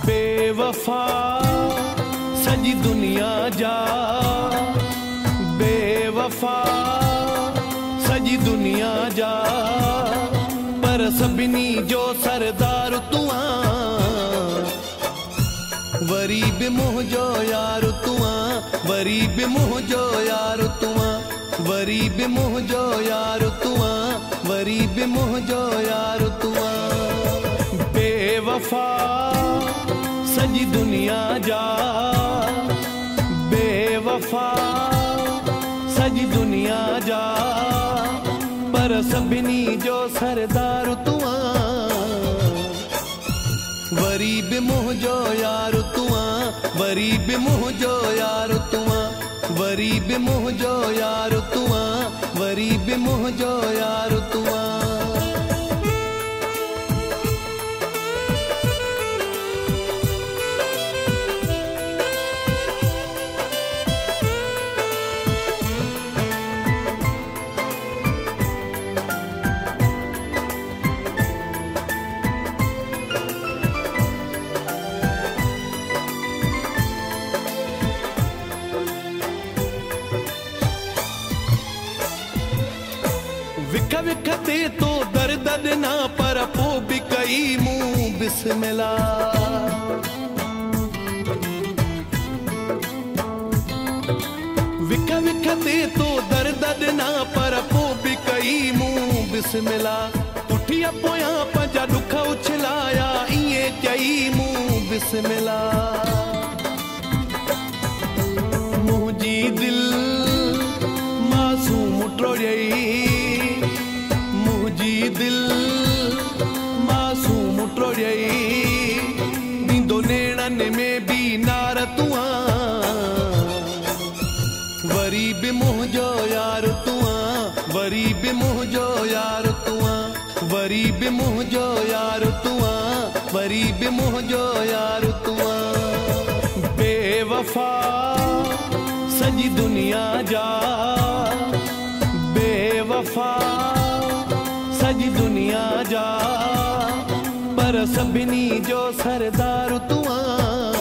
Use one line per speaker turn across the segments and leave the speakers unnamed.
बेवफा सजी दुनिया जा, बेवफा सजी दुनिया जा, पर सभिनी जो सरदार तू आं, वरी बि मुंहिंजो यार तू आं, वरी बि मुंहिंजो यार तू आं, वरी बि मुंहिंजो यार तू आं, वरी बि मुंहिंजो यार तू आं। बेवफा सजी दुनिया जा, बेवफा सजी दुनिया जा, पर सभिनी जो सरदार तू आं, वरी बि मुंहिंजो यार तू आं, वरी बि मुंहिंजो यार तू आं, वरी बि मुंहिंजो यार तू आं, वरी बि मुंहिंजो यार तू आं। विख विख ते तो दर्द ॾिना पर पोइ बि कई मूं बिस्मिल्लाह, विख विख ते तो दर्द ॾिना पर पोइ बि कई मूं बिस्मिल्लाह, पुठिया पोयां पंहिंजा ॾुख उछलाया ईअं चई मूं बिस्मिल्लाह। मुंहिंजी दिलि मासूम टोड़ियई, मुंहिंजी दिलि मासूम टोड़ियई, ॾींदो नेणनि में बि नार तू आं, वरी बि मुंहिंजो यार तू आं, वरी बि मुंहिंजो यार तू आं, वरी बि मुंहिंजो यार तू आं, वरी बि मुंहिंजो यार तू आं। बेवफा सजी दुनिया जा, बेवफा सजी दुनिया जा, पर सभिनी जो सरदार तू आं,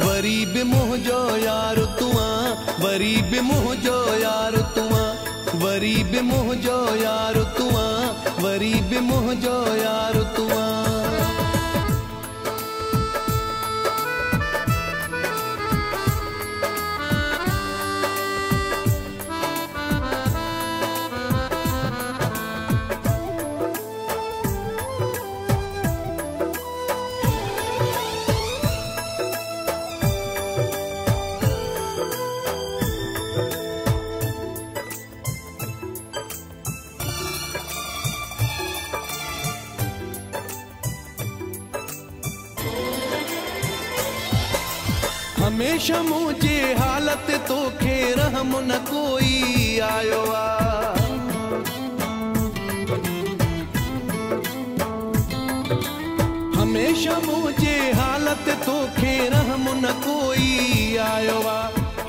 वरी बि मुंहिंजो यार तू आं, वरी बि मुंहिंजो यार तू आं, वरी बि मुंहिंजो यार तू आं, वरी बि मुंहिंजो यार तू आं। हमेशा मुझे हालत तो खे रहम न कोई आयो आ, हमेशा मुझे हालत तो खे रहम न कोई आयो आ,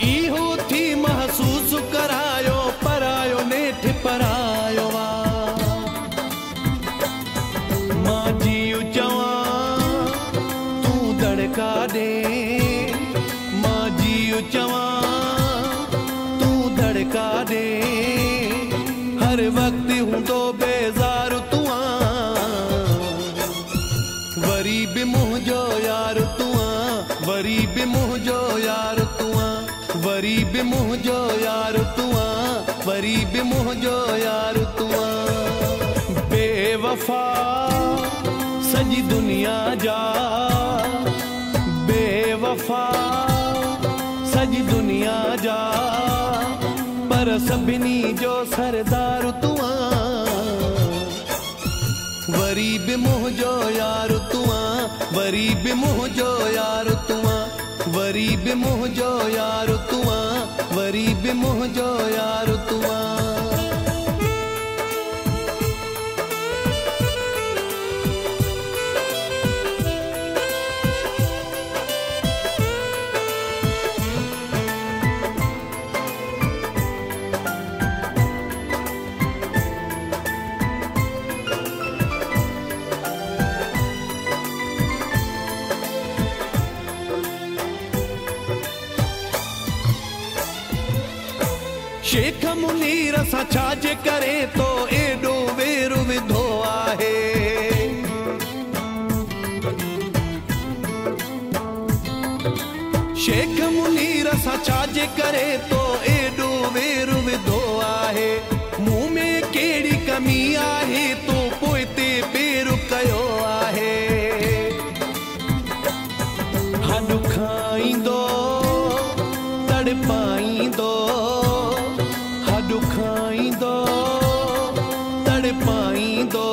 इहो थी महसूस करायो परायो नेठ परायो आ। मां जीउ चवां तू दड़का दे, चवां तू धड़का दे, हर वक्त हूंदो बेज़ार तू आं, वरी बि मुंहिंजो यार तू आं, वरी बि मुंहिंजो यार तू आं, वरी बि मुंहिंजो यार तू आं, वरी बि मुंहिंजो यार तू आं। बेवफा सजी दुनिया जा, बेवफा सजी दुनिया जा, पर सभिनी जो सरदार तू आं, वरी बि मुंहिंजो यार तू आं, वरी बि मुंहिंजो यार तू आं, वरी बि मुंहिंजो यार तू आं, वरी बि मुंहिंजो यार तू आं। शेख मुनीर सां छाजे करे तो एडो वेर विधो आहे। शेख मुनीर सां छाजे करे तो एडो वेर विधो आहे। मुंह में कहिड़ी कमी आहे तो पोइ ते पेर कयो आहे। हॾ खाईंदो तड़पाईंदो, हॾ खाईंदो तड़पाईंदो,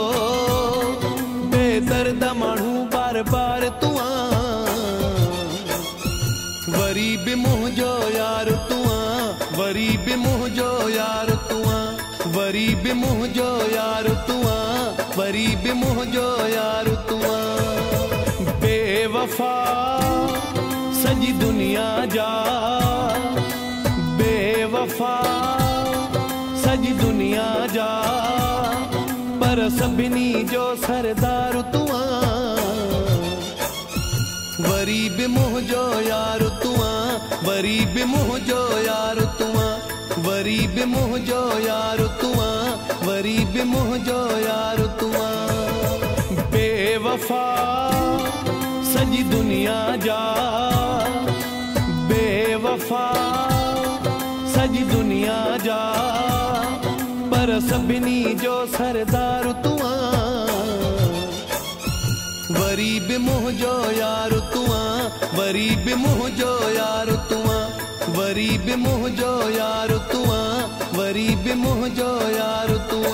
बेदर्द माण्हू बार बार तूं वरी बि मुंहिंजो यार तूं, वरी बि मुंहिंजो यार तूं, वरी बि मुंहिंजो यार तूं, वरी बि मुंहिंजो यार तूं। बेवफा सॼी दुनिया जा, बेवफा सॼी दुनिया जा, पर सभिनी जो सरदार तूं। वरी बि मुंहिंजो यार तूं, वरी बि मुंहिंजो यार तूं, वरी बि मुंहिंजो यार तूं, वरी बि मुंहिंजो यार तूं। बेवफा सॼी दुनिया जा, बेवफा सॼी दुनिया जा, पर सभिनी जो सरदार तूं। वरी बि मुंहिंजो यार तूं, वरी बि मुंहिंजो यार तूं, वरी बि मुंहिंजो यार तूं, वरी बि मुंहिंजो यार तूं।